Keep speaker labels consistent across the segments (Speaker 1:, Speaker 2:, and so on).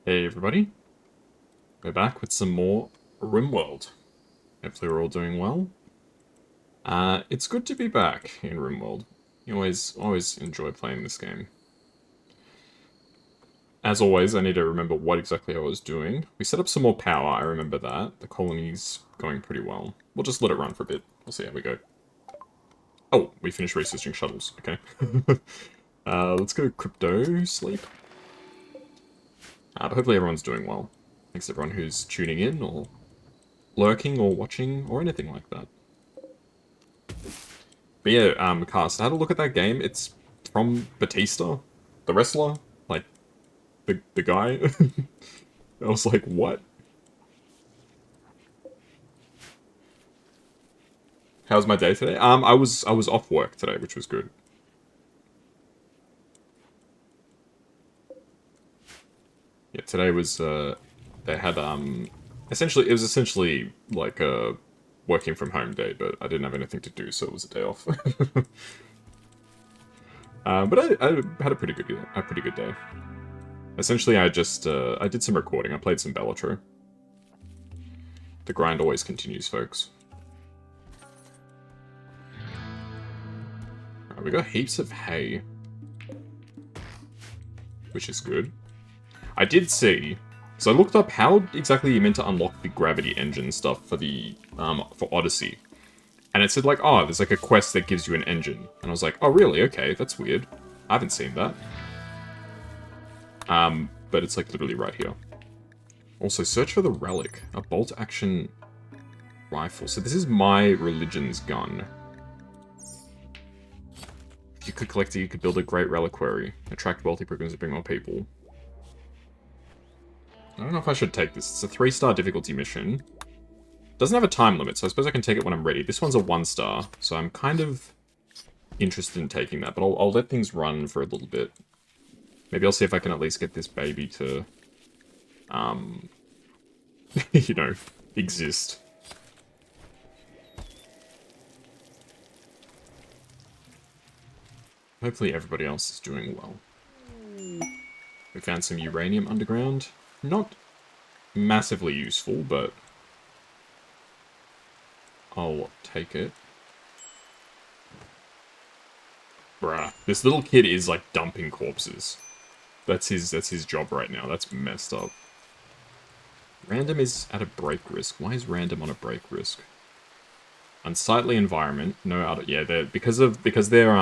Speaker 1: Hey everybody, we're back with some more Rimworld. Hopefully we're all doing well. It's good to be back in Rimworld. You always enjoy playing this game. As always, I need to remember what exactly I was doing. We set up some more power, I remember that. The colony's going pretty well. We'll just let it run for a bit. We'll see how we go. Oh, we finished researching shuttles, okay. Let's go crypto sleep. But hopefully everyone's doing well. Thanks everyone who's tuning in or lurking or watching or anything like that. But yeah, Cast, I had a look at that game. It's from Batista, the wrestler, like the guy. I was like, what? How's my day today? I was off work today, which was good. Yeah, today was they had essentially it was essentially like a working from home day, but I didn't have anything to do, so it was a day off. But I had a pretty good day. Essentially, I did some recording. I played some Bellatro. The grind always continues, folks. Right, we got heaps of hay, which is good. I did see, so I looked up how exactly you meant to unlock the gravity engine stuff for the for Odyssey, and it said like, oh, there's like a quest that gives you an engine, and I was like, oh really? Okay, that's weird. I haven't seen that. But it's like literally right here. Also, search for the relic, a bolt action rifle. So this is my religion's gun. If you could collect it, you could build a great reliquary, attract wealthy pilgrims and bring more people. I don't know if I should take this. It's a 3-star difficulty mission. Doesn't have a time limit, so I suppose I can take it when I'm ready. This one's a 1-star, so I'm kind of interested in taking that, but I'll let things run for a little bit. Maybe I'll see if I can at least get this baby to, you know, exist. Hopefully everybody else is doing well. We found some uranium underground. Not massively useful, but I'll take it. Bruh, this little kid is like dumping corpses. That's his job right now. That's messed up. Random is at a break risk. Why is random on a break risk? Unsightly environment. No other. Yeah, they're because they're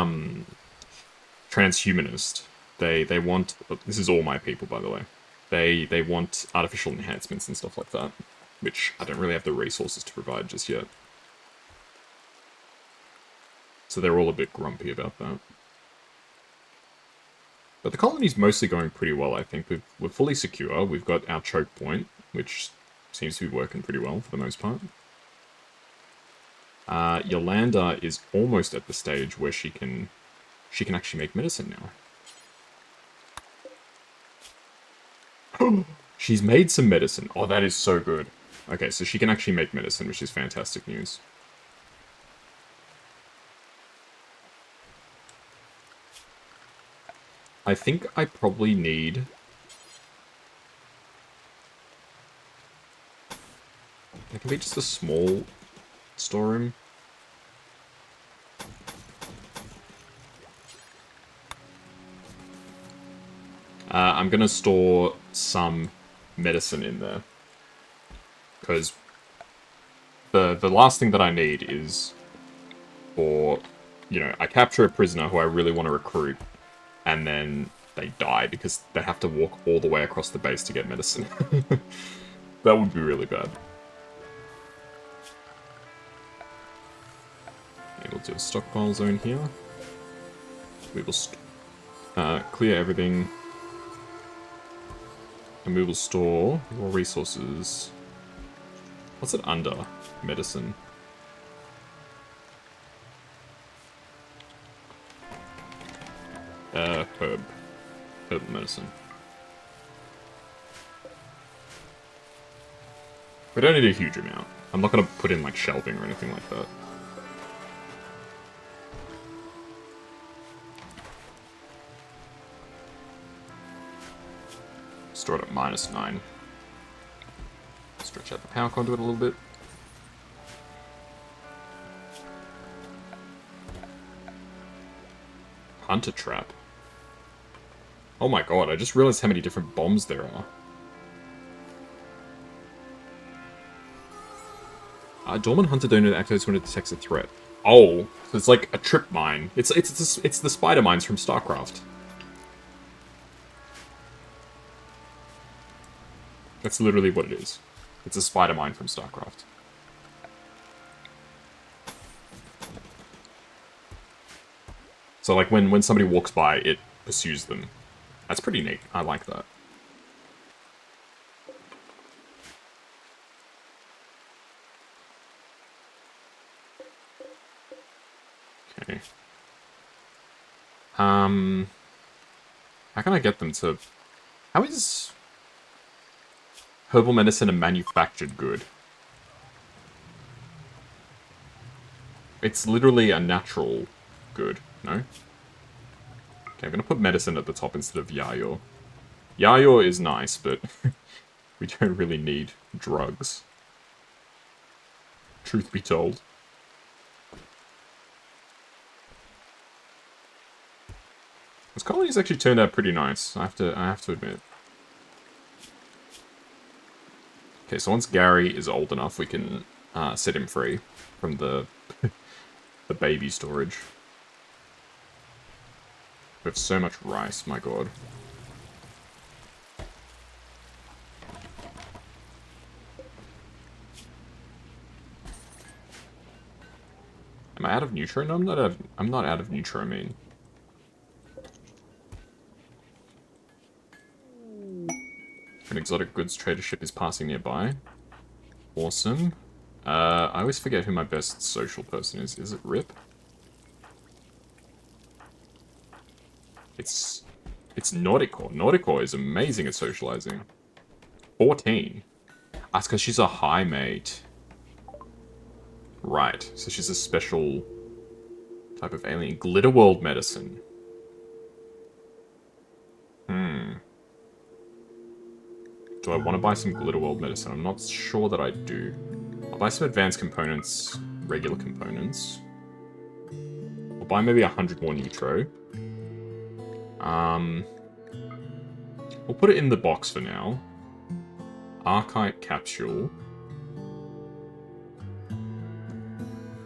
Speaker 1: transhumanist. They want. This is all my people, by the way. They want artificial enhancements and stuff like that, which I don't really have the resources to provide just yet. So they're all a bit grumpy about that. But the colony's mostly going pretty well, I think. We're fully secure. We've got our choke point, which seems to be working pretty well for the most part. Yolanda is almost at the stage where she can actually make medicine now. She's made some medicine. Oh, that is so good. Okay, so she can actually make medicine, which is fantastic news. I think I probably need... It can be just a small storeroom. I'm gonna store some medicine in there. Because the last thing that I need is for, you know, I capture a prisoner who I really want to recruit, and then they die because they have to walk all the way across the base to get medicine. That would be really bad. We'll do a stockpile zone here. We will clear everything. And we will store more resources. What's it under? Medicine. Herb. Herbal medicine. We don't need a huge amount. I'm not going to put in, like, shelving or anything like that. Store it at -9. Stretch out the power conduit a little bit. Hunter trap. Oh my god, I just realized how many different bombs there are. Dormant Hunter Donut activates when it detects a threat. Oh, so it's like a trip mine. It's the spider mines from StarCraft. That's literally what it is. It's a spider mine from StarCraft. So like when somebody walks by, it pursues them. That's pretty neat. I like that. Okay. How can I get them to... How is herbal medicine a manufactured good? It's literally a natural good, no? Okay, I'm gonna put medicine at the top instead of Yayo. Yayo is nice, but we don't really need drugs. Truth be told. This colony's actually turned out pretty nice, I have to admit. Okay, so once Gary is old enough, we can set him free from the the baby storage. We have so much rice, my god. Am I out of Nutro? No, I'm not out of Nutro-amine. An exotic goods trader ship is passing nearby. Awesome. I always forget who my best social person is. Is it Rip? It's Nauticore. Nauticore is amazing at socializing. 14. That's because she's a high mate. Right, so she's a special type of alien. Glitterworld medicine. Do I want to buy some Glitterworld medicine? I'm not sure that I do. I'll buy some advanced components, regular components. I'll buy maybe 100 more Nitro. We'll put it in the box for now. Archite capsule.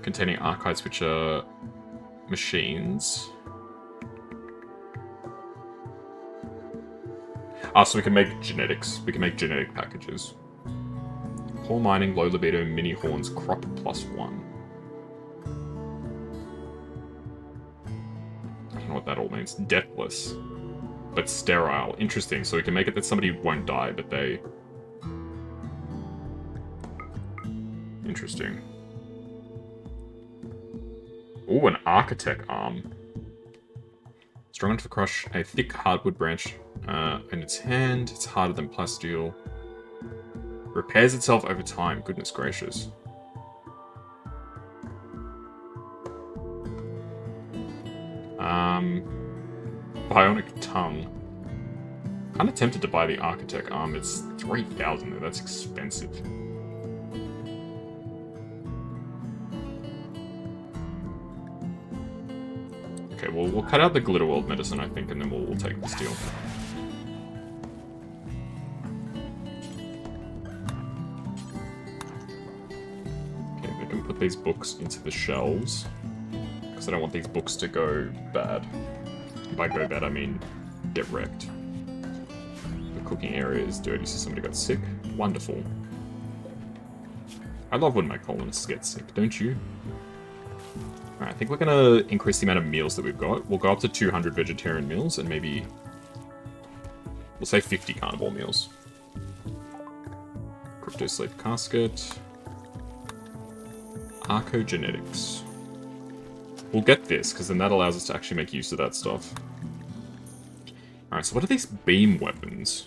Speaker 1: Containing archites, which are machines. So we can make genetics. We can make genetic packages. Coal mining, low libido, mini horns, crop +1. I don't know what that all means. Deathless. But sterile. Interesting. So we can make it that somebody won't die, but they... Interesting. Ooh, an architect arm. Strong enough to crush a thick hardwood branch in its hand. It's harder than plasteel. Repairs itself over time. Goodness gracious. Bionic tongue. Kinda tempted to buy the architect arm. It's 3,000 though. That's expensive. Okay, well, we'll cut out the Glitterworld medicine, I think, and then we'll take the steel. Okay, we can put these books into the shelves. Because I don't want these books to go bad. By go bad, I mean get wrecked. The cooking area is dirty, so somebody got sick. Wonderful. I love when my colonists get sick, don't you? Alright, I think we're gonna increase the amount of meals that we've got. We'll go up to 200 vegetarian meals, and maybe... We'll say 50 carnivore meals. Crypto slave casket. Archogenetics. We'll get this, because then that allows us to actually make use of that stuff. Alright, so what are these beam weapons?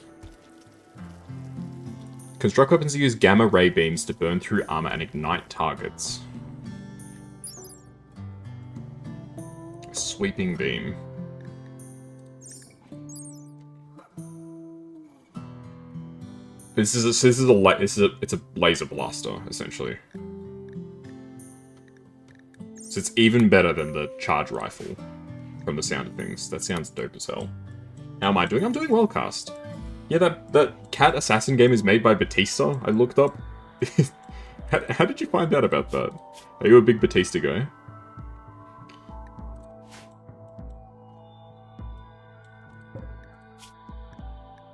Speaker 1: Construct weapons that use gamma ray beams to burn through armor and ignite targets. Sweeping beam. It's a laser blaster essentially. So it's even better than the charge rifle, from the sound of things. That sounds dope as hell. How am I doing? I'm doing well, cast. Yeah, that cat assassin game is made by Batista. I looked up. How did you find out about that? Are you a big Batista guy?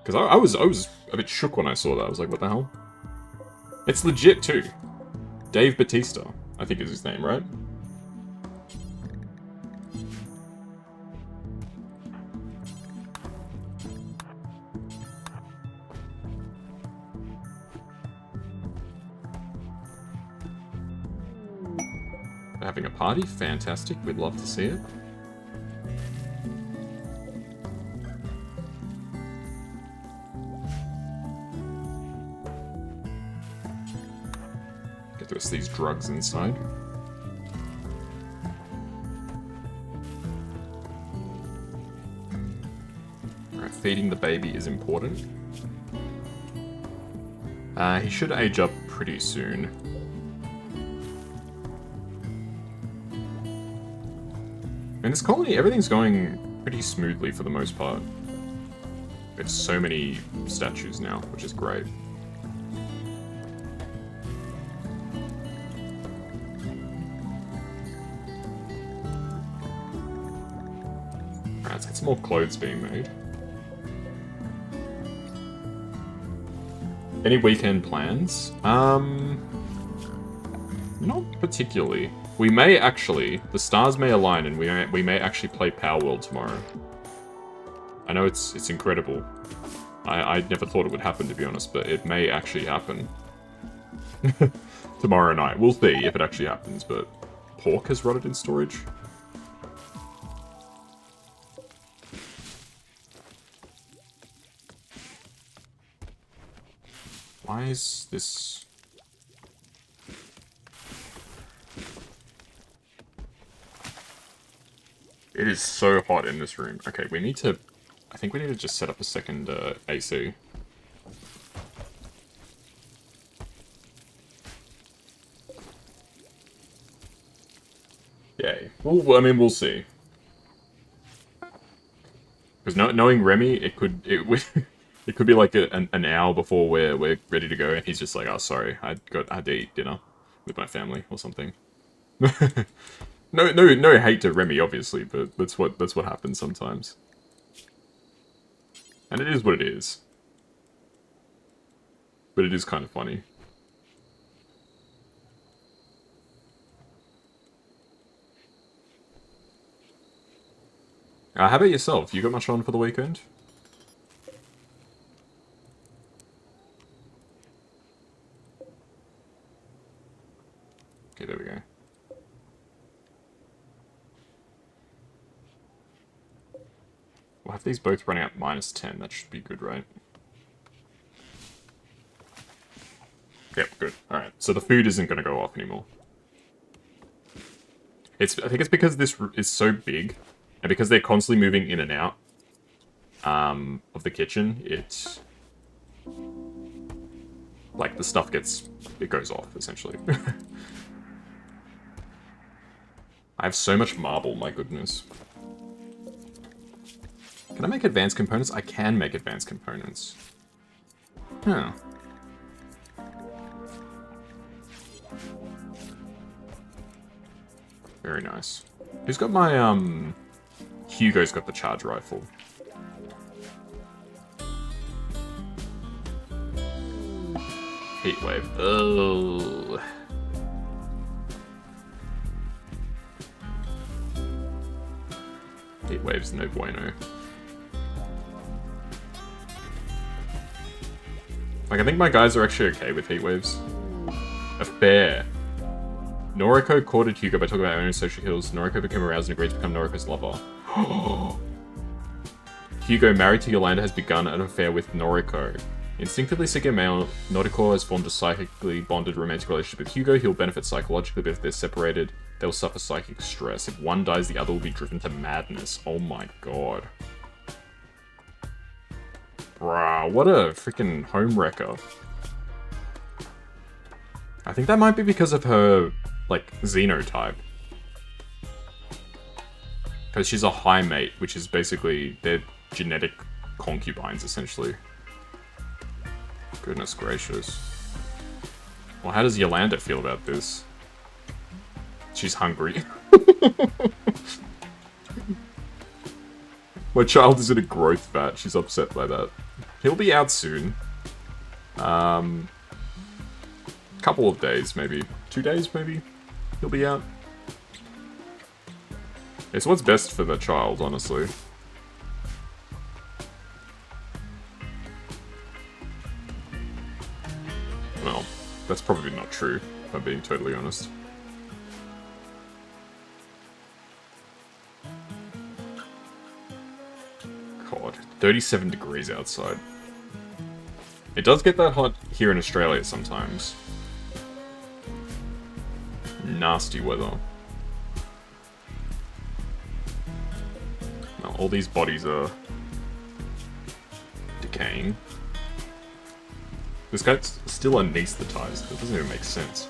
Speaker 1: Because I was a bit shook when I saw that. I was like, what the hell? It's legit too. Dave Batista, I think is his name, right? Having a party? Fantastic. We'd love to see it. Get the rest of these drugs inside. Alright, feeding the baby is important. He should age up pretty soon. In this colony, everything's going pretty smoothly for the most part. We have so many statues now, which is great. Alright, let's get some more clothes being made. Any weekend plans? Not particularly. We may actually, the stars may align and we may actually play Power World tomorrow. I know it's incredible. I never thought it would happen, to be honest, but it may actually happen. Tomorrow night. We'll see if it actually happens, but pork has rotted in storage. Why is this... It is so hot in this room. Okay, we need to... I think we need to just set up a second AC. Yay. Well, I mean, we'll see. Because knowing Remy, it could be like an hour before we're ready to go, and he's just like, oh, sorry, I had to eat dinner with my family or something. No hate to Remy, obviously, but that's what happens sometimes. And it is what it is. But it is kind of funny. How about yourself? You got much on for the weekend? Okay, there we go. We'll have these both running at -10. That should be good, right? Yep, good. Alright, so the food isn't going to go off anymore. I think it's because this is so big, and because they're constantly moving in and out of the kitchen, it's... like, the stuff it goes off, essentially. I have so much marble, my goodness. Can I make advanced components? I can make advanced components. Huh. Very nice. Who's got my, Hugo's got the charge rifle. Heatwave. Oh. Heatwave's no bueno. Like, I think my guys are actually okay with heatwaves. A fair. Noriko courted Hugo by talking about her own social kills. Noriko became aroused and agreed to become Noriko's lover. Hugo, married to Yolanda, has begun an affair with Noriko. Instinctively seeking a male, Noriko has formed a psychically bonded romantic relationship with Hugo. He'll benefit psychologically, but if they're separated, they will suffer psychic stress. If one dies, the other will be driven to madness. Oh my god. Bruh, what a freaking home wrecker. I think that might be because of her, like, xenotype. Because she's a high mate, which is basically their genetic concubines, essentially. Goodness gracious. Well, how does Yolanda feel about this? She's hungry. My child is in a growth vat. She's upset by that. He'll be out soon. Couple of days, maybe. 2 days, maybe? He'll be out. It's what's best for the child, honestly. Well, that's probably not true, if I'm being totally honest. God, 37 degrees outside. It does get that hot here in Australia sometimes. Nasty weather. Now, all these bodies are decaying. This guy's still anesthetized. That doesn't even make sense.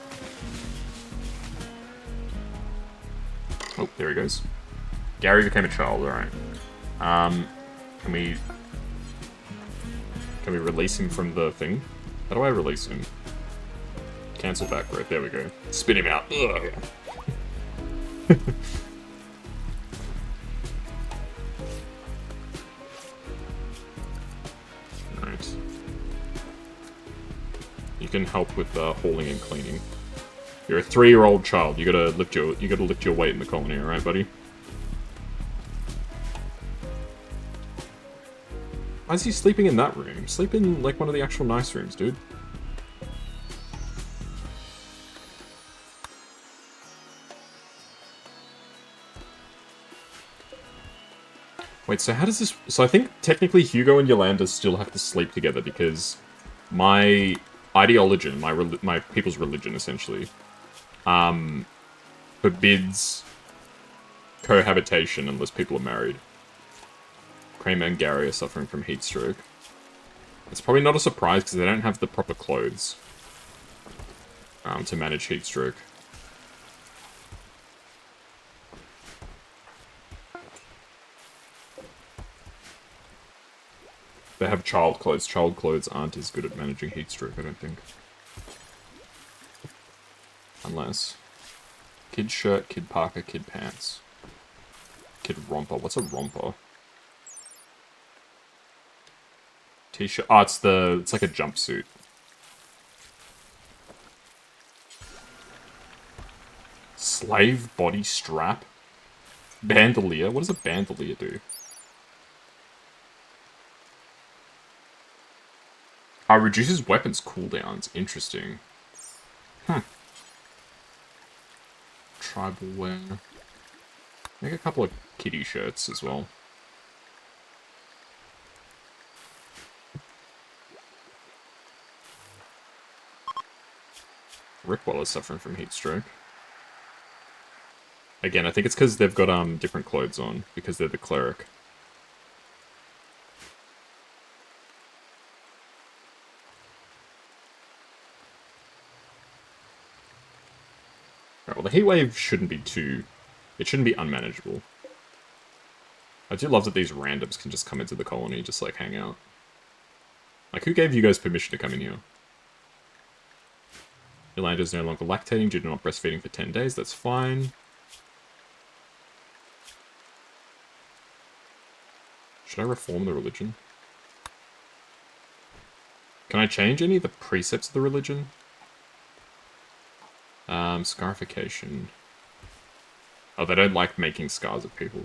Speaker 1: Oh, there he goes. Gary became a child, alright. Can we release him from the thing? How do I release him? Cancel back road. There we go. Spin him out. Ugh. Right. You can help with hauling and cleaning. You're a 3-year-old child. You gotta lift your weight in the colony, alright, buddy? Why is he sleeping in that room? Sleep in, like, one of the actual nice rooms, dude. Wait, so how does this... So I think, technically, Hugo and Yolanda still have to sleep together because my ideology, my people's religion, essentially, forbids cohabitation unless people are married. Kramer and Gary are suffering from heat stroke. It's probably not a surprise because they don't have the proper clothes to manage heat stroke. They have child clothes. Child clothes aren't as good at managing heat stroke, I don't think. Unless... Kid shirt, kid parka, kid pants. Kid romper. What's a romper? T-shirt. Oh, it's like a jumpsuit. Slave body strap. Bandolier. What does a bandolier do? Reduces weapons cooldowns. Interesting. Tribal wear. Make a couple of kitty shirts as well. Rickwell is suffering from heat stroke. Again, I think it's because they've got different clothes on, because they're the cleric. Right, well, the heatwave shouldn't be too... It shouldn't be unmanageable. I do love that these randoms can just come into the colony and just, like, hang out. Like, who gave you guys permission to come in here? Yolanda's no longer lactating due to not breastfeeding for 10 days. That's fine. Should I reform the religion? Can I change any of the precepts of the religion? Scarification. Oh, they don't like making scars of people.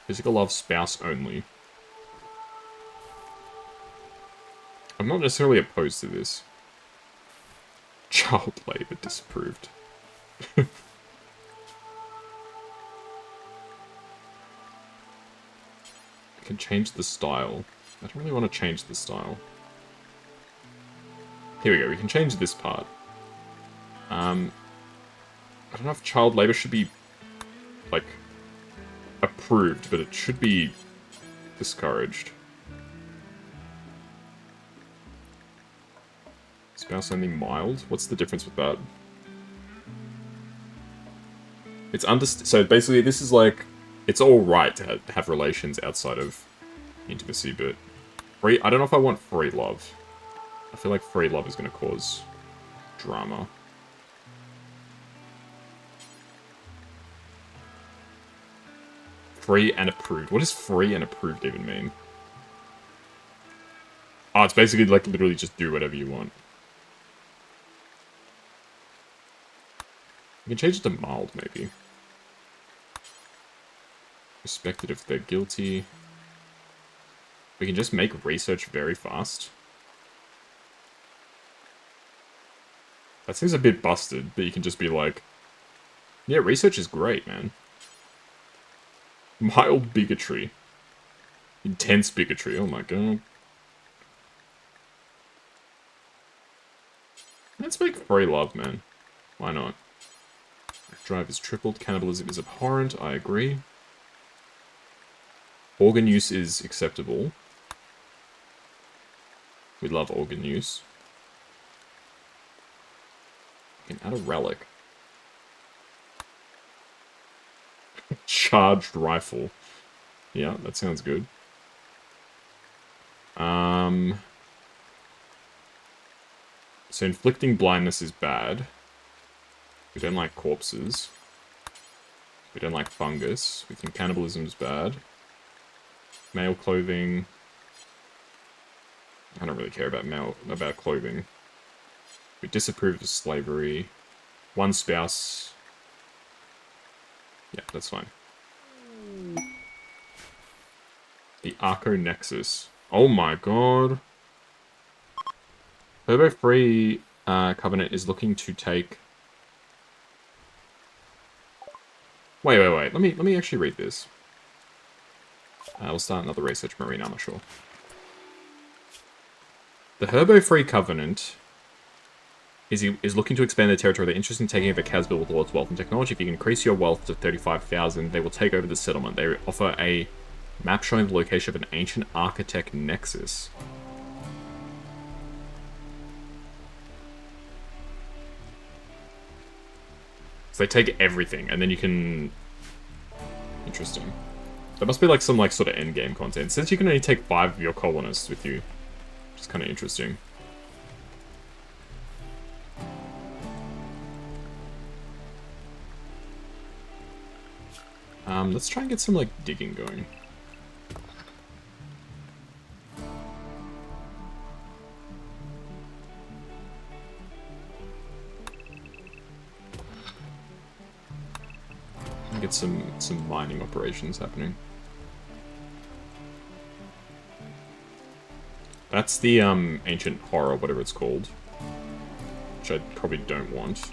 Speaker 1: Physical love, spouse only. I'm not necessarily opposed to this. Child labor disapproved. I can change the style. I don't really want to change the style. Here we go, we can change this part. I don't know if child labor should be, like, approved, but it should be discouraged. Spouse only mild? What's the difference with that? It's so basically this is like, it's alright to have relations outside of intimacy, but free, I don't know if I want free love. I feel like free love is going to cause drama. Free and approved. What does free and approved even mean? Oh, it's basically like literally just do whatever you want. You can change it to mild, maybe. Respected if they're guilty. We can just make research very fast. That seems a bit busted, but you can just be like, yeah, research is great, man. Mild bigotry. Intense bigotry, oh my god. Let's make free love, man. Why not? Drive is tripled, cannibalism is abhorrent, I agree. Organ use is acceptable. We love organ use. We can add a relic. Charged rifle. Yeah, that sounds good. So inflicting blindness is bad. We don't like corpses. We don't like fungus. We think cannibalism is bad. Male clothing. I don't really care about clothing. We disapprove of slavery. One spouse. Yeah, that's fine. The Arco Nexus. Oh my god. Turbo Free Covenant is looking to take... Wait. Let me actually read this. We'll start another research marine armor, sure. The Herbo-Free Covenant is looking to expand their territory. They're interested in taking over Casville with all its wealth and technology. If you can increase your wealth to 35,000, they will take over the settlement. They offer a map showing the location of an ancient architect nexus. So they take everything, and then you can... Interesting. That must be like some sort of endgame content. Since you can only take 5 of your colonists with you, which is kind of interesting. Let's try and get some digging going. Get some mining operations happening. That's the ancient horror, whatever it's called, which I probably don't want.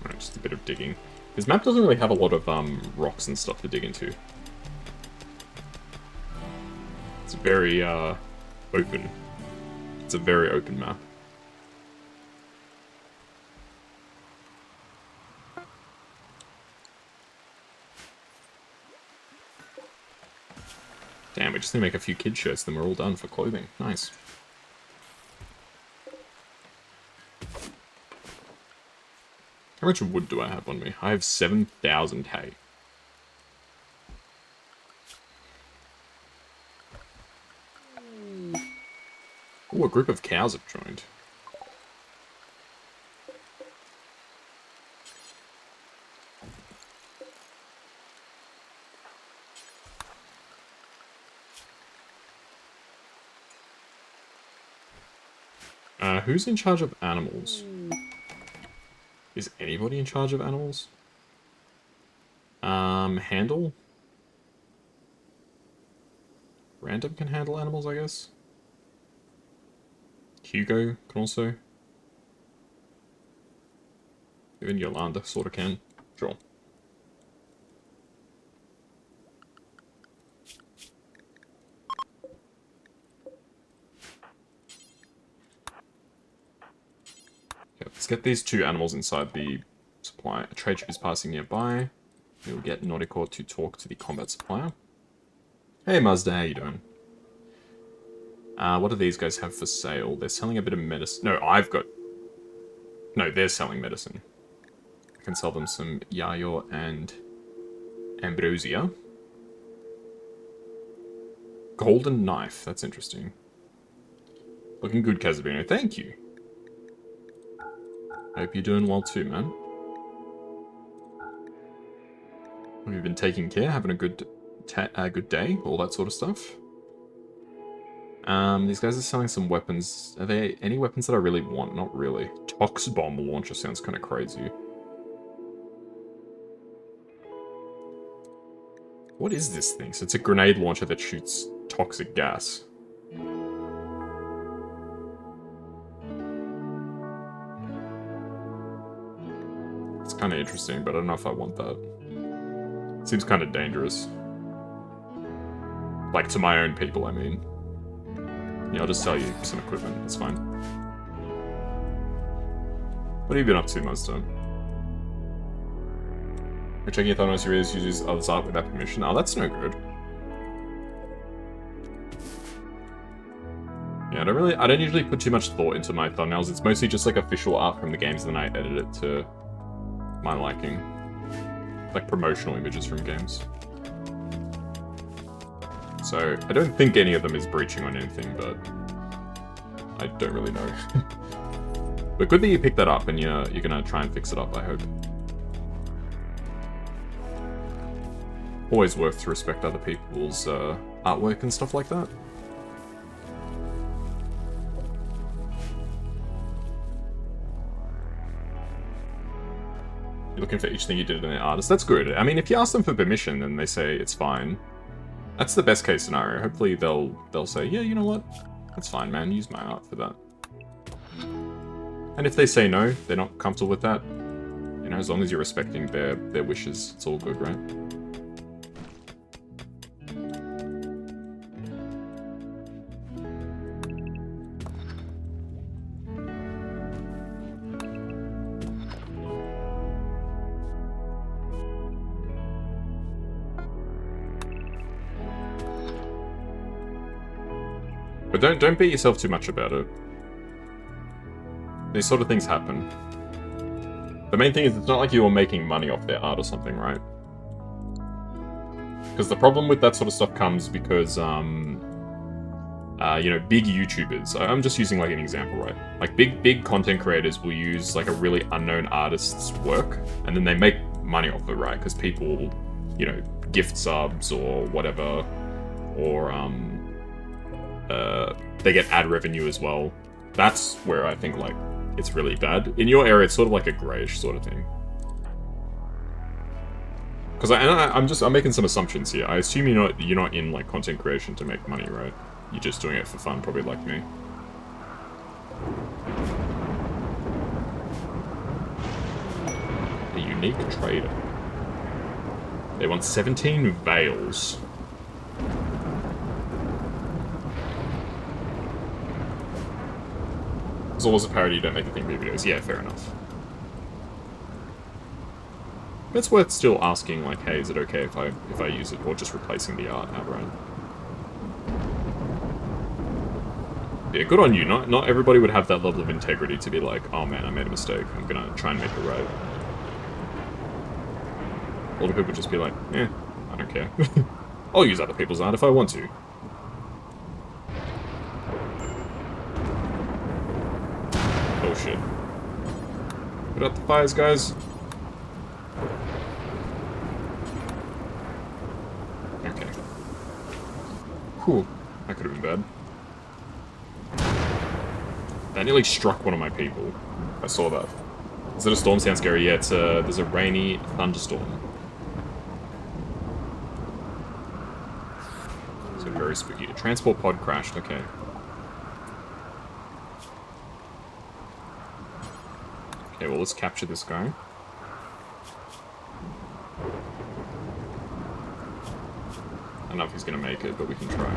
Speaker 1: Alright, just a bit of digging. This map doesn't really have a lot of rocks and stuff to dig into. It's very, open. It's a very open map. Damn, we just need to make a few kid shirts, then we're all done for clothing. Nice. How much wood do I have on me? I have 7,000 hay. Ooh, a group of cows have joined. Who's in charge of animals? Is anybody in charge of animals? Handle? Random can handle animals, I guess. Hugo can also. Even Yolanda sort of can. Sure. Okay, let's get these 2 animals inside the supply. A trade ship is passing nearby. We'll get Nordico to talk to the combat supplier. Hey Mazda, how you doing? What do these guys have for sale? They're selling a bit of medicine. No, No, they're selling medicine. I can sell them some Yayo and Ambrosia. Golden knife, that's interesting. Looking good, Casabino. Thank you. Hope you're doing well too, man. Have you been taking care? Having a good day? All that sort of stuff? These guys are selling some weapons. Are there any weapons that I really want? Not really. Tox bomb launcher sounds kind of crazy. What is this thing? So it's a grenade launcher that shoots toxic gas. It's kind of interesting, but I don't know if I want that. Seems kind of dangerous. Like, to my own people, I mean. Yeah, I'll just sell you some equipment. It's fine. What have you been up to, Monster? You're checking if Thanos uses others' art without permission. Oh, that's no good. Yeah, I don't usually put too much thought into my thumbnails. It's mostly just like official art from the games, and then I edit it to my liking. Like promotional images from games. So, I don't think any of them is breaching on anything, but I don't really know. But good that you picked that up and you're gonna try and fix it up, I hope. Always worth to respect other people's artwork and stuff like that. You're looking for each thing you did in the artist. That's good. I mean, if you ask them for permission, then they say it's fine. That's the best case scenario. Hopefully they'll say, yeah, you know what? That's fine, man. Use my art for that. And if they say no, they're not comfortable with that, you know, as long as you're respecting their wishes, it's all good, right? But don't beat yourself too much about it. These sort of things happen. The main thing is it's not like you're making money off their art or something, right? Because the problem with that sort of stuff comes because, you know, big YouTubers, I'm just using like an example, right? Like big content creators will use like a really unknown artist's work and then they make money off it, right? Because people, you know, gift subs or whatever, or, they get ad revenue as well. That's where I think, like, it's really bad. In your area, it's sort of like a greyish sort of thing. Because I'm making some assumptions here. I assume you're not in, like, content creation to make money, right? You're just doing it for fun, probably like me. A unique trader. They want 17 veils. It's always a parody, you don't make a thing for videos. Yeah, fair enough. But it's worth still asking, like, hey, is it okay if I use it, or just replacing the art outright? Yeah, good on you. Not everybody would have that level of integrity to be like, oh man, I made a mistake, I'm gonna try and make it right. A lot of people would just be like, eh, I don't care. I'll use other people's art if I want to. Oh shit. Put out the fires, guys. Okay. Whew. That could have been bad. That nearly struck one of my people. I saw that. Is it a storm? Sounds scary. Yeah, there's a rainy thunderstorm. So very spooky. A transport pod crashed. Okay. Okay, well, let's capture this guy. I don't know if he's gonna make it, but we can try.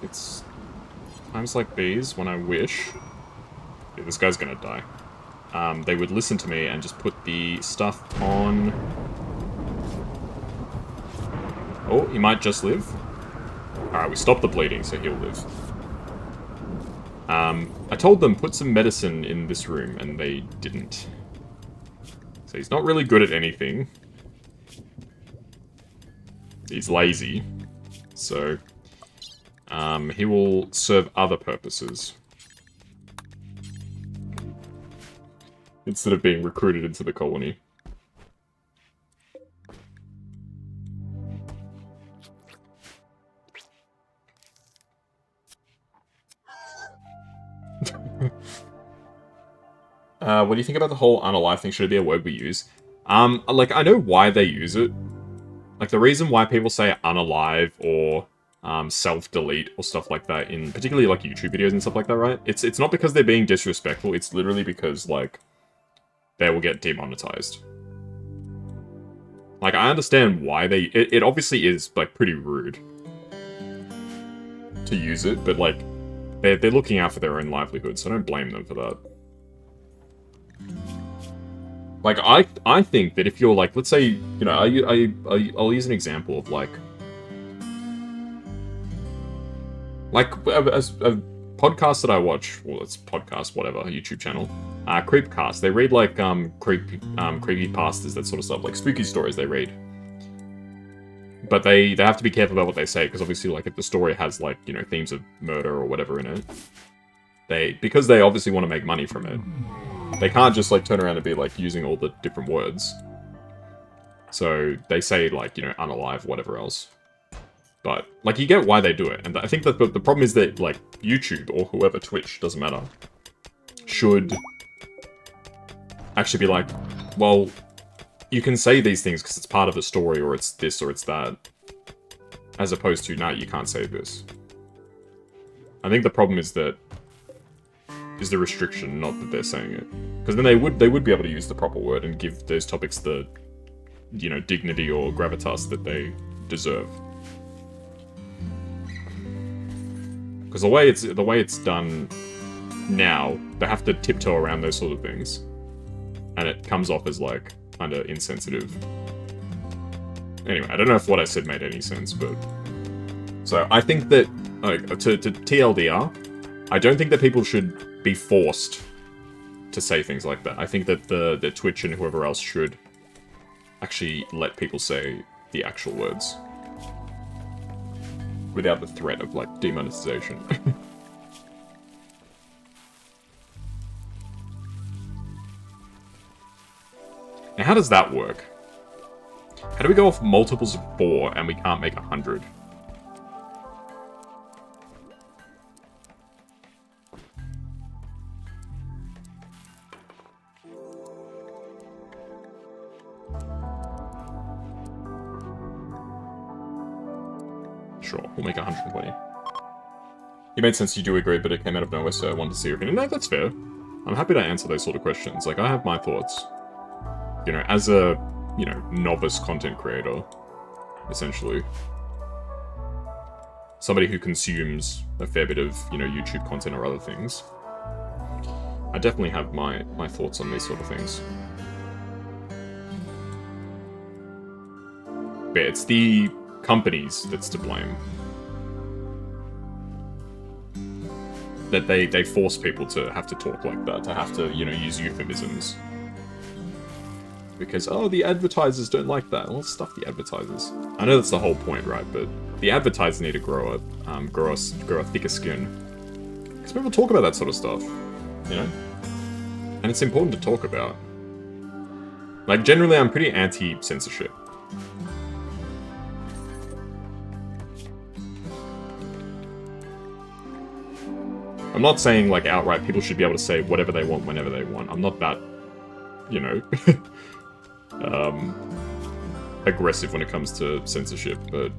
Speaker 1: It's times like these when I wish... Yeah, this guy's gonna die. They would listen to me and just put the stuff on... Oh, he might just live. Alright, we stopped the bleeding, so he'll live. I told them, put some medicine in this room, and they didn't. So he's not really good at anything. He's lazy. So, he will serve other purposes. Instead of being recruited into the colony. What do you think about the whole unalive thing? Should it be a word we use? Like, I know why they use it. Like, the reason why people say unalive or self-delete or stuff like that in particularly, like, YouTube videos and stuff like that, right? It's not because they're being disrespectful, it's literally because, like, they will get demonetized. Like, I understand why they... It obviously is, like, pretty rude to use it, but, like, they're looking out for their own livelihood, so I don't blame them for that. Like, I think that if you're, like, let's say, you know, I'll use an example of, like a podcast that I watch, well, it's podcast, whatever, YouTube channel, Creepcast. They read, like, creepy pastas, that sort of stuff, like spooky stories they read. But they have to be careful about what they say, because obviously, like, if the story has, like, you know, themes of murder or whatever in it, because they obviously want to make money from it, they can't just, like, turn around and be, like, using all the different words. So they say, like, you know, unalive, whatever else. But, like, you get why they do it. And I think that the problem is that, like, YouTube or whoever, Twitch, doesn't matter, should actually be like, well, you can say these things because it's part of the story, or it's this, or it's that. As opposed to, no, you can't say this. I think the problem is that is the restriction, not that they're saying it. Because then they would be able to use the proper word and give those topics the, you know, dignity or gravitas that they deserve. Because the way it's done now, they have to tiptoe around those sort of things, and it comes off as, like, kind of insensitive. Anyway, I don't know if what I said made any sense, but so I think that, like, to TLDR, I don't think that people should be forced to say things like that. I think that the Twitch and whoever else should actually let people say the actual words without the threat of, like, demonetization. Now, how does that work? How do we go off multiples of 4 and we can't make 100? Sure, we'll make 120. You made sense, you do agree, but it came out of nowhere, so I wanted to see your opinion. No, that's fair. I'm happy to answer those sort of questions. Like, I have my thoughts. You know, as a, you know, novice content creator, essentially. Somebody who consumes a fair bit of, you know, YouTube content or other things. I definitely have my thoughts on these sort of things. But it's the companies that's to blame. That they force people to have to talk like that, to have to, you know, use euphemisms. Because, oh, the advertisers don't like that. Well, stuff the advertisers. I know that's the whole point, right? But the advertisers need to grow a thicker skin. Because people talk about that sort of stuff, you know? And it's important to talk about. Like, generally, I'm pretty anti-censorship. I'm not saying, like, outright people should be able to say whatever they want whenever they want. I'm not that, you know, aggressive when it comes to censorship, but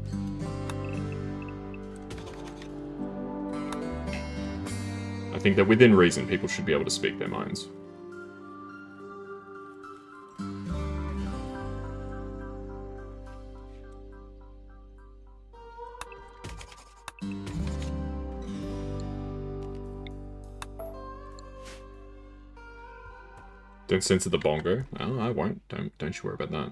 Speaker 1: I think that within reason, people should be able to speak their minds. Don't censor the bongo. Oh, I won't. Don't you worry about that.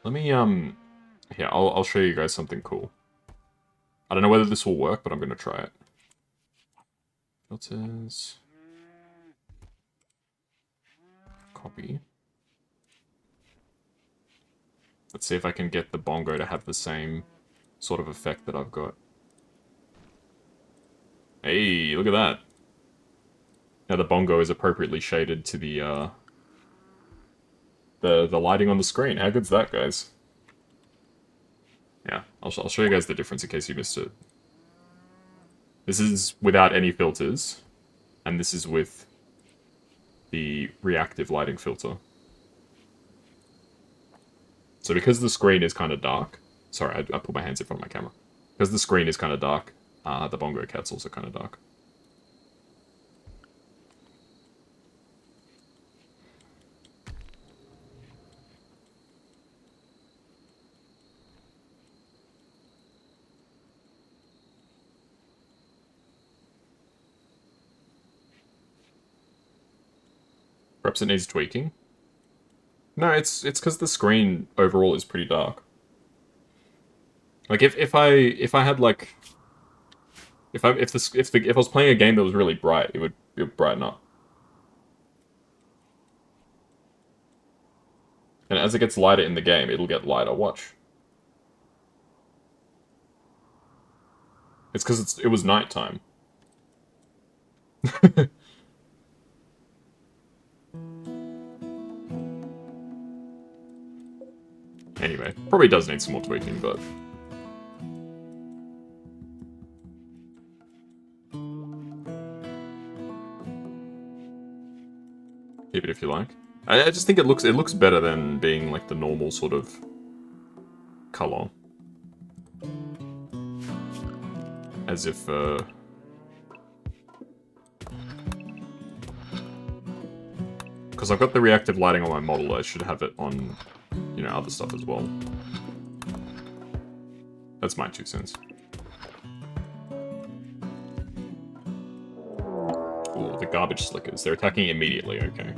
Speaker 1: Let me, here, I'll show you guys something cool. I don't know whether this will work, but I'm gonna try it. Filters. Copy. Let's see if I can get the bongo to have the same sort of effect that I've got. Hey, look at that. Now the bongo is appropriately shaded to the lighting on the screen. How good's that, guys? Yeah, I'll show you guys the difference in case you missed it. This is without any filters, and this is with the reactive lighting filter. So because the screen is kind of dark... Sorry, I put my hands in front of my camera. Because the screen is kind of dark, the bongo cat's also kind of dark. Perhaps it needs tweaking. No, it's because the screen overall is pretty dark. Like if I had like if I was playing a game that was really bright, it would brighten up. And as it gets lighter in the game, it'll get lighter. Watch. It's because it was nighttime. Anyway, probably does need some more tweaking, but... keep it if you like. I just think it looks better than being like the normal sort of color. As if because I've got the reactive lighting on my model, I should have it on, you know, other stuff as well. That's my 2 cents. Ooh, the garbage slickers. They're attacking immediately, okay.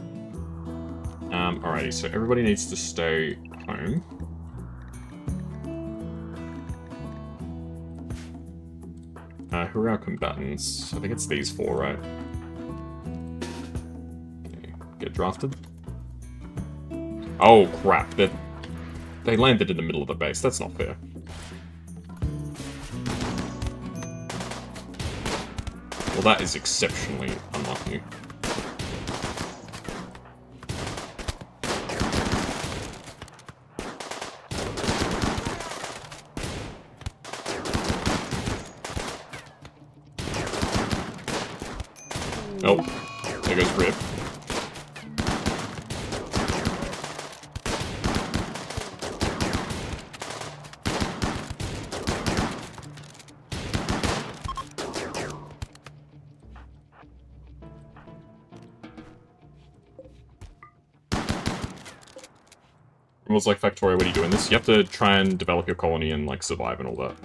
Speaker 1: Alrighty, so everybody needs to stay home. Who are our combatants? I think it's these 4, right? Okay, get drafted. Oh, crap. They landed in the middle of the base. That's not fair. Well, that is exceptionally unlucky. Oh, there goes Rip. Almost like Factoria, what are you doing this? You have to try and develop your colony and like survive and all that.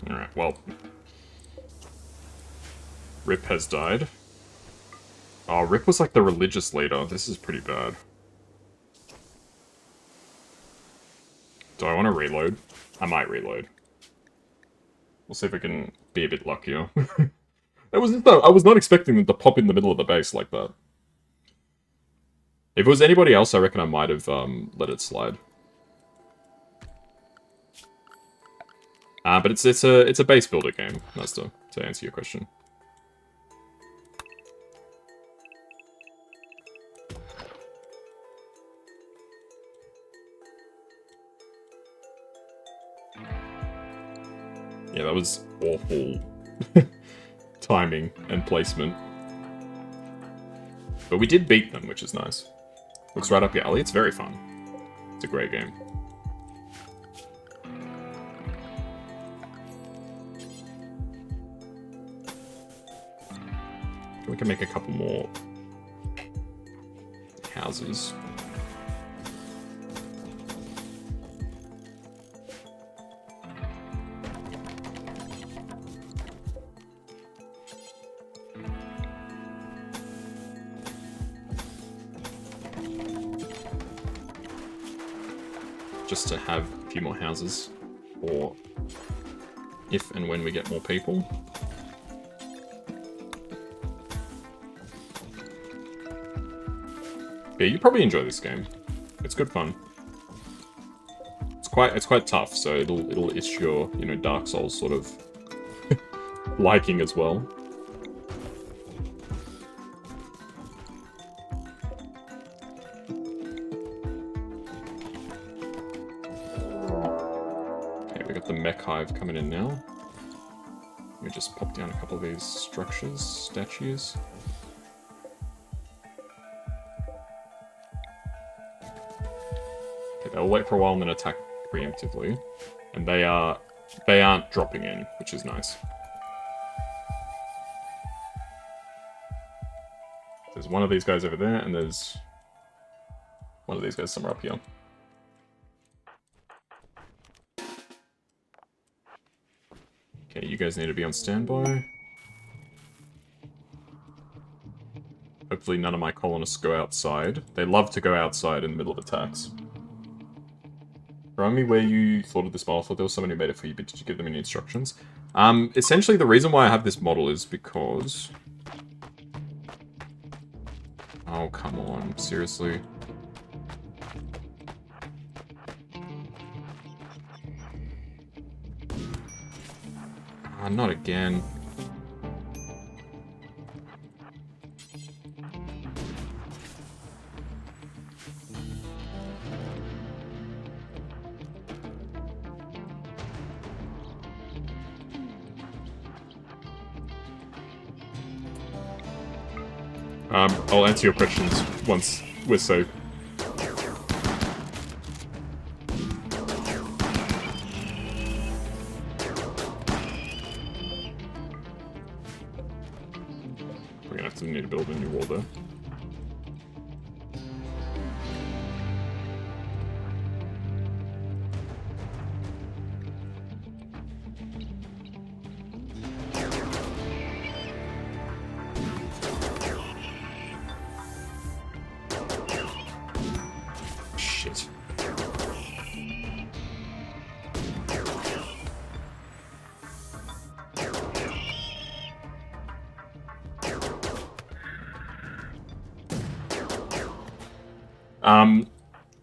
Speaker 1: Alright, well. Rip has died. Oh, Rip was like the religious leader. This is pretty bad. Do I want to reload? I might reload. We'll see if I can be a bit luckier. I was not expecting them to pop in the middle of the base like that. If it was anybody else, I reckon I might have let it slide. But it's a base builder game. That's to answer your question. Yeah, that was awful timing and placement. But we did beat them, which is nice. Looks right up your alley. It's very fun. It's a great game. We can make a couple more houses. just to have a few more houses for if and when we get more people. Yeah, you probably enjoy this game. It's good fun. It's quite tough, so it'll itch your, you know, Dark Souls sort of liking as well. Okay, we got the mech hive coming in now. Let me just pop down a couple of these structures, statues. Okay, they'll wait for a while and then attack preemptively, and they aren't dropping in, which is nice. There's one of these guys over there, and there's one of these guys somewhere up here. Okay, you guys need to be on standby. Hopefully none of my colonists go outside. They love to go outside in the middle of attacks. Remind me where you thought of this model. I thought there was someone who made it for you, but did you give them any instructions? Essentially, the reason why I have this model is because... Oh, come on. Seriously? Ah, not again. I'll answer your questions once we're safe. We're gonna have to need to build a new wall there.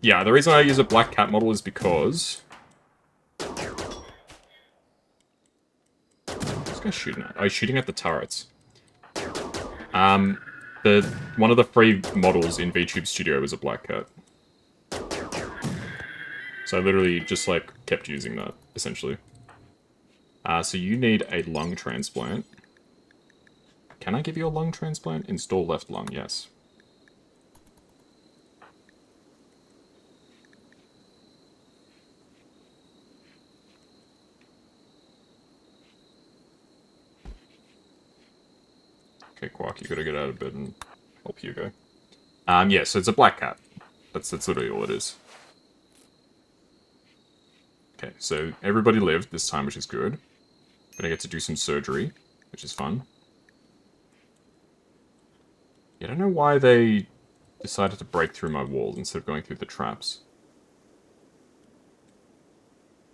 Speaker 1: Yeah, the reason I use a black cat model is because... What's this guy shooting at? Oh, he's shooting at the turrets. One of the free models in VTube Studio was a black cat. So I literally just, like, kept using that, essentially. So you need a lung transplant. Can I give you a lung transplant? Install left lung, yes. Okay, Quark, you gotta get out of bed and help Hugo. Yeah, so it's a black cat. That's literally all it is. Okay, so everybody lived this time, which is good. Gonna get to do some surgery, which is fun. Yeah, I don't know why they decided to break through my walls instead of going through the traps.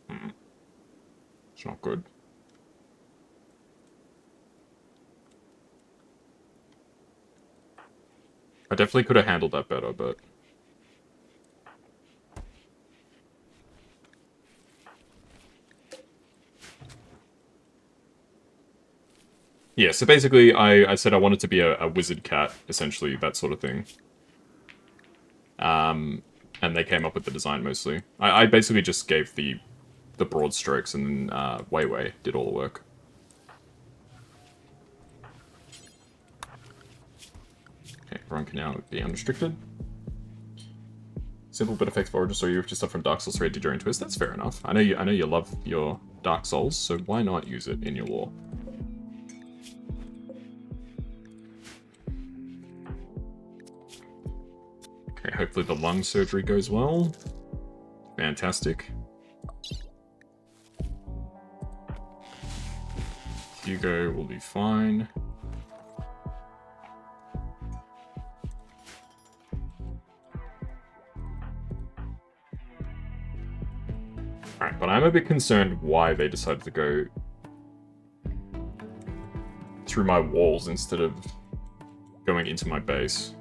Speaker 1: It's not good. I definitely could have handled that better, but... Yeah, so basically I said I wanted to be a wizard cat, essentially, that sort of thing. And they came up with the design mostly. I basically just gave the broad strokes and then Wei did all the work. Okay, everyone can now be unrestricted. Simple but effective origin story. You've just stuff from Dark Souls 3 during Twist. That's fair enough. I know you love your Dark Souls, so why not use it in your lore? Okay, hopefully the lung surgery goes well. Fantastic. Hugo will be fine. But I'm a bit concerned why they decided to go through my walls instead of going into my base.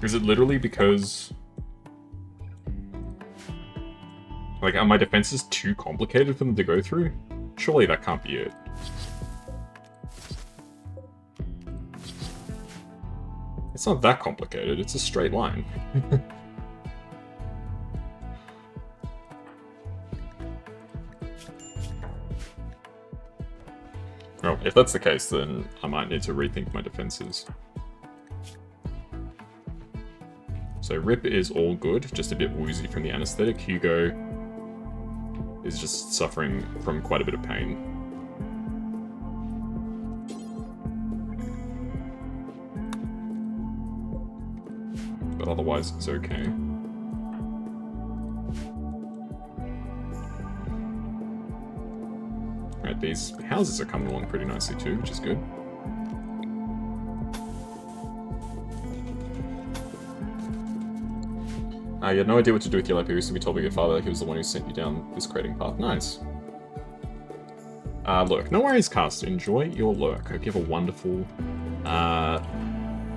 Speaker 1: Is it literally because... like, are my defenses too complicated for them to go through? Surely that can't be it. It's not that complicated, it's a straight line. Well, if that's the case, then I might need to rethink my defenses. So Rip is all good, just a bit woozy from the anesthetic. Hugo is just suffering from quite a bit of pain. But otherwise, it's okay. Right, these houses are coming along pretty nicely too, which is good. You had no idea what to do with your life previously. We told your father that he was the one who sent you down this creating path. Nice. Lurk. No worries, cast. Enjoy your lurk. Hope you have a wonderful,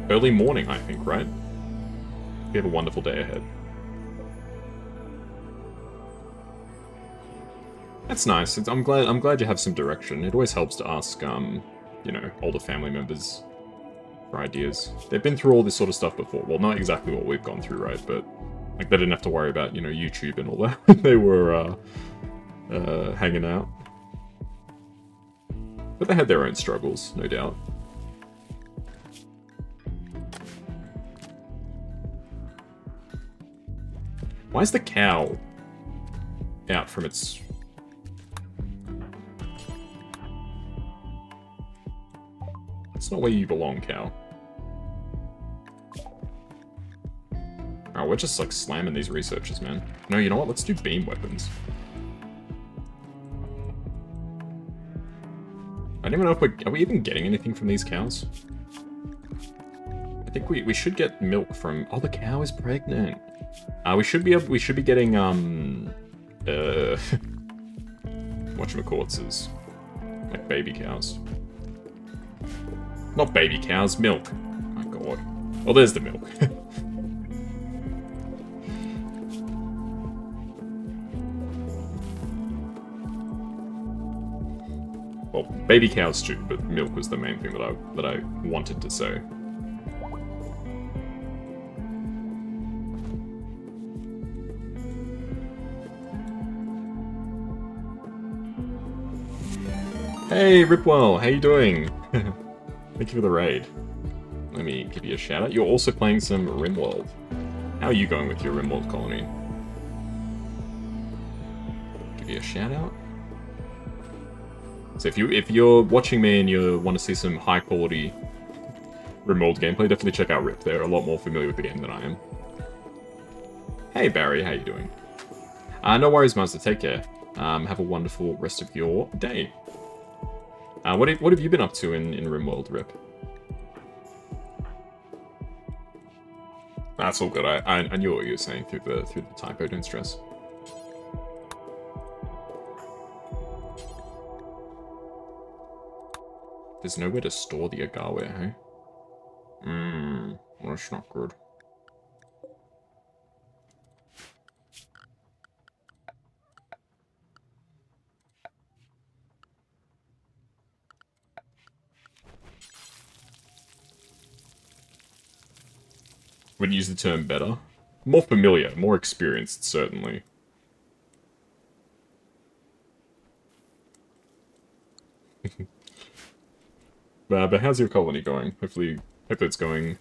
Speaker 1: early morning, I think, right? You have a wonderful day ahead. That's nice. I'm glad you have some direction. It always helps to ask, you know, older family members for ideas. They've been through all this sort of stuff before. Well, not exactly what we've gone through, right? But like they didn't have to worry about, you know, YouTube and all that. They were hanging out. But they had their own struggles, no doubt. Why is the cow out from its... That's not where you belong, cow. Oh, we're just like slamming these researchers, man. No, you know what? Let's do beam weapons. I don't even know if are we even getting anything from these cows? I think we should get milk from... Oh, the cow is pregnant. We should be getting, whatchamacallits, like baby cows. Not baby cows, milk. Oh my god. Oh, there's the milk. Well, baby cows too, but milk was the main thing that I wanted to say. Hey, Ripwell, how you doing? Thank you for the raid. Let me give you a shout out. You're also playing some Rimworld. How are you going with your Rimworld colony? Give you a shout out. So if you're watching me and you want to see some high quality Rimworld gameplay, definitely check out Rip. They're a lot more familiar with the game than I am. Hey Barry, how you doing? No worries, Master. Take care. Have a wonderful rest of your day. What have you been up to in Rimworld, Rip? That's all good. I knew what you were saying through the typo. Don't stress. There's nowhere to store the agave, hey? That's not good. Would use the term better. More familiar, more experienced, certainly. But how's your colony going? Hopefully it's going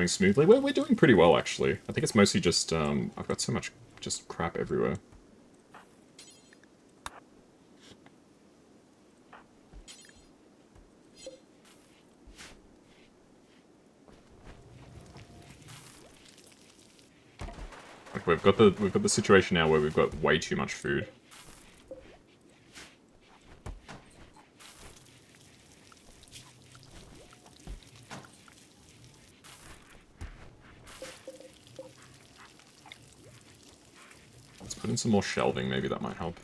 Speaker 1: smoothly. We're doing pretty well, actually. I think it's mostly just, I've got so much just crap everywhere. Like we've got the situation now where we've got way too much food. Let's put in some more shelving, maybe that might help.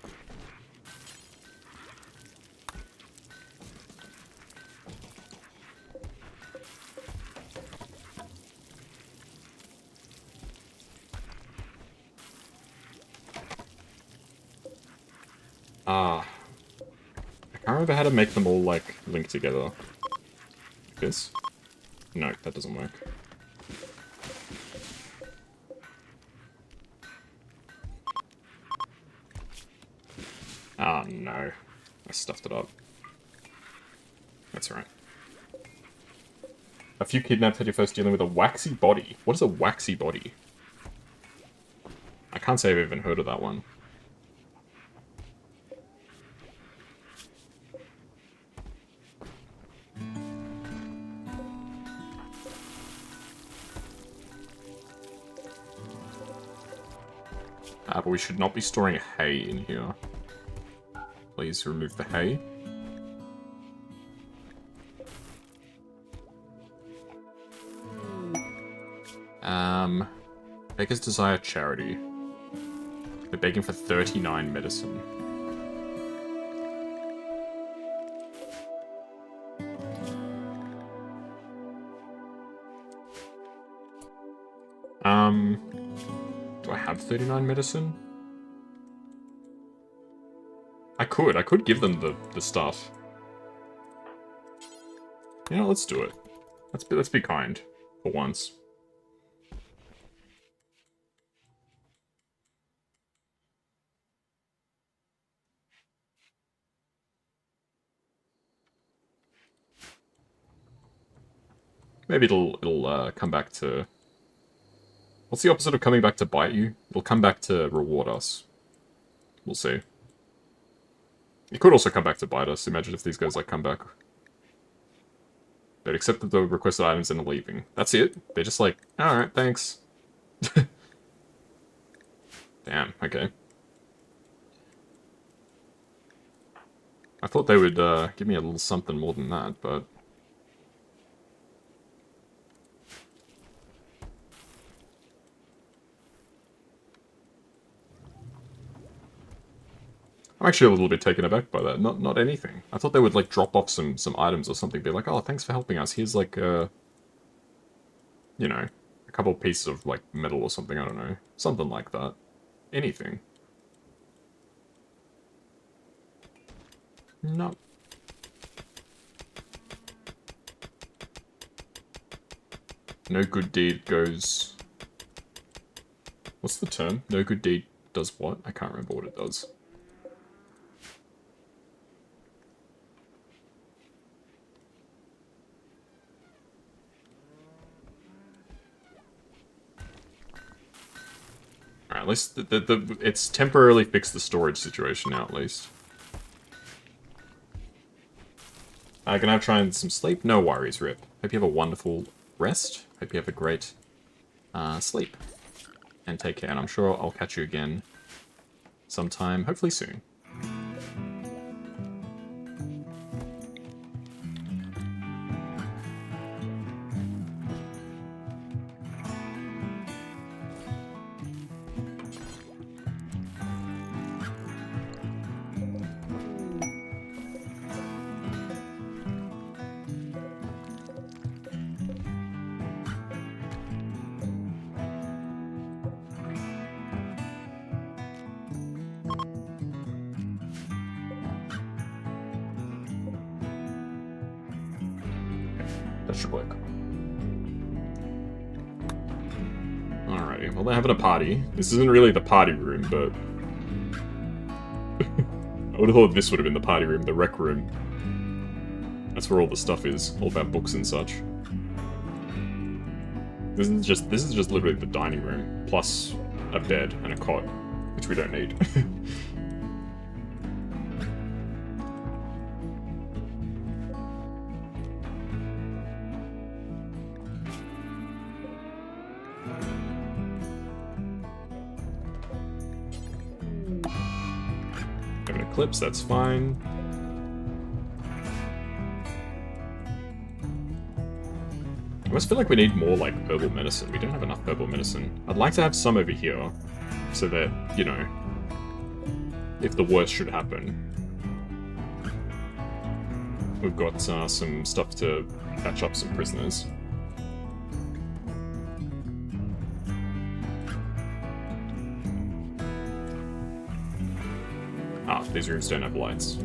Speaker 1: Ah. I can't remember how to make them all, like, link together. Like this? No, that doesn't work. Ah, no. I stuffed it up. That's right. A few kidnapped had you first dealing with a waxy body. What is a waxy body? I can't say I've even heard of that one. But we should not be storing hay in here. Please remove the hay. Beggars desire charity. They're begging for 39 medicine. Do I have 39 medicine? I could give them the stuff. You know, let's do it. Let's be kind for once. Maybe it'll come back to... What's the opposite of coming back to bite you? It'll come back to reward us. We'll see. It could also come back to bite us. Imagine if these guys, like, come back. They'd accepted the requested items and are leaving. That's it. They're just like, alright, thanks. Damn, okay. I thought they would give me a little something more than that, but... I'm actually a little bit taken aback by that. Not anything. I thought they would, like, drop off some items or something. Be like, oh, thanks for helping us. Here's, like, you know, a couple pieces of, like, metal or something. I don't know. Something like that. Anything. No. No good deed goes... What's the term? No good deed does what? I can't remember what it does. Alright, at least it's temporarily fixed the storage situation now, at least. Can I try and some sleep? No worries, Rip. Hope you have a wonderful rest. Hope you have a great sleep. And take care, and I'm sure I'll catch you again sometime, hopefully soon. That should work. Alrighty, well they're having a party. This isn't really the party room, but... I would have thought this would have been the party room, the rec room. That's where all the stuff is, all about books and such. This is just literally the dining room, plus a bed and a cot, which we don't need. Clips, that's fine. I almost feel like we need more, like, herbal medicine. We don't have enough herbal medicine. I'd like to have some over here, so that, you know, if the worst should happen, we've got some stuff to catch up some prisoners. Ah, these rooms don't have lights.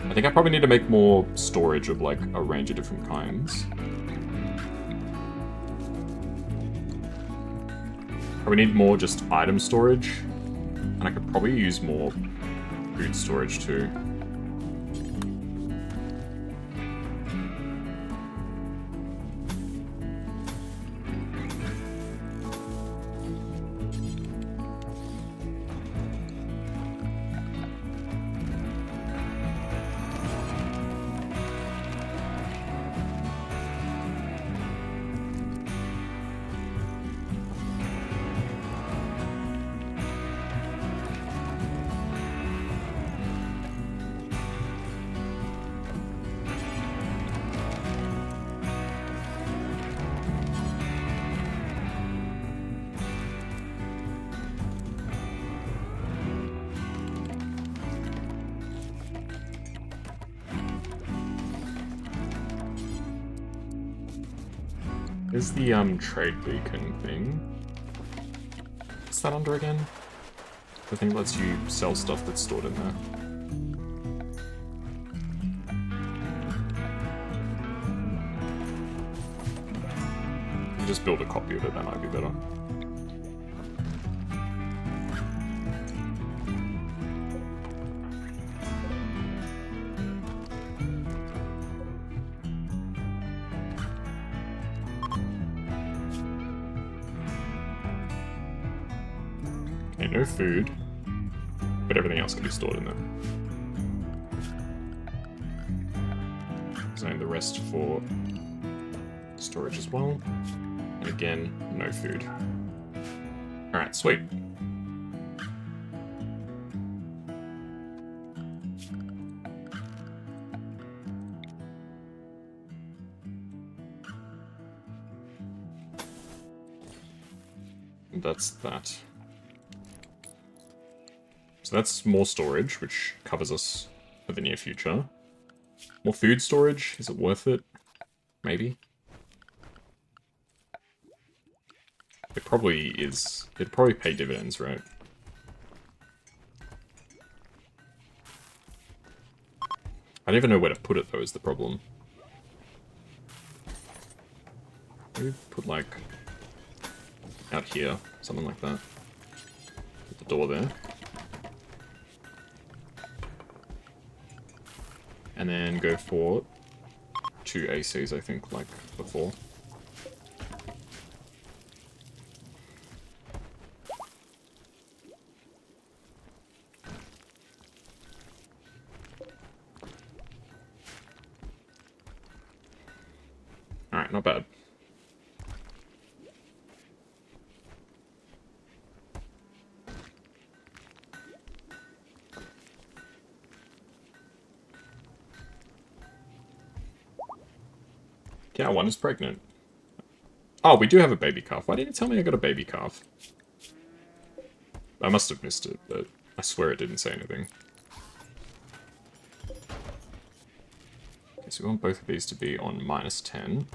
Speaker 1: I think I probably need to make more storage of, like, a range of different kinds. Probably need more just item storage. And I could probably use more food storage too. Here's the trade beacon thing. What's that under again? The thing that lets you sell stuff that's stored in there. You just build a copy of it, that might be better. No food, but everything else can be stored in there. Zone the rest for storage as well. And again, no food. Alright, sweet. And that's that. So that's more storage, which covers us for the near future. More food storage, is it worth it? Maybe. It probably is. It'd probably pay dividends, right? I don't even know where to put it, though, is the problem. Maybe put, like, out here, something like that. Put the door there. And then go for 2 ACs, I think, like before. Alright, not bad. Yeah, one is pregnant. Oh, we do have a baby calf. Why didn't you tell me I got a baby calf? I must have missed it, but I swear it didn't say anything. Okay, so we want both of these to be on -10.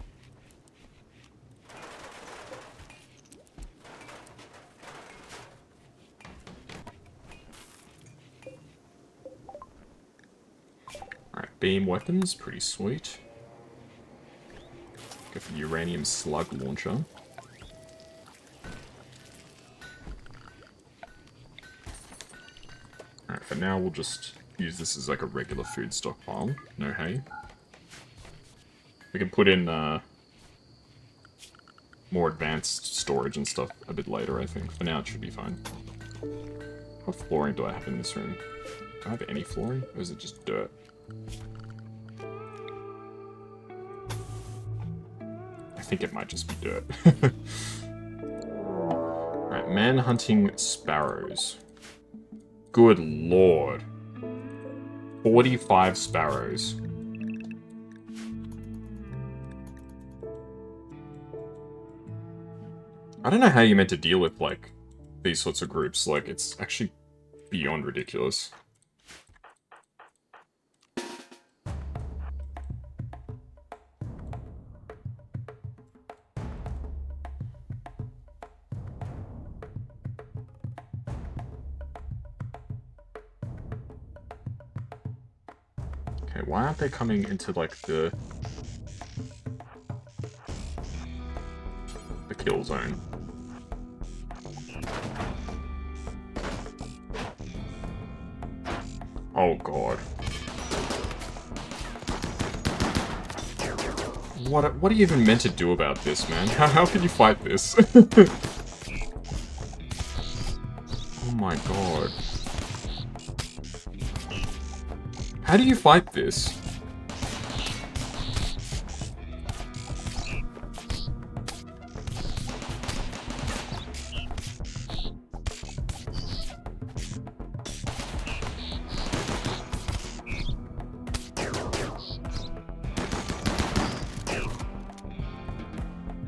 Speaker 1: Alright, beam weapons, pretty sweet. Go for the uranium slug launcher. Alright, for now we'll just use this as like a regular food stockpile. No hay. We can put in more advanced storage and stuff a bit later, I think. For now it should be fine. What flooring do I have in this room? Do I have any flooring? Or is it just dirt? I think it might just be dirt. Alright, man hunting sparrows. Good lord. 45 sparrows. I don't know how you're meant to deal with, like, these sorts of groups. Like, it's actually beyond ridiculous. Okay, why aren't they coming into, like, the kill zone? Oh god. What are you even meant to do about this, man? How can you fight this? Oh my god. How do you fight this?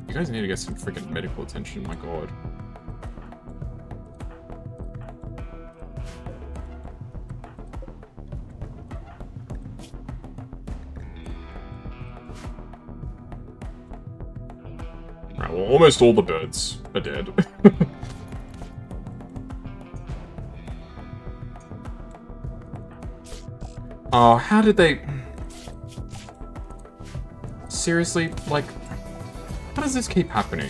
Speaker 1: You guys need to get some freaking medical attention, my god. Right, well, almost all the birds are dead. Oh, how did they... Seriously, like... How does this keep happening?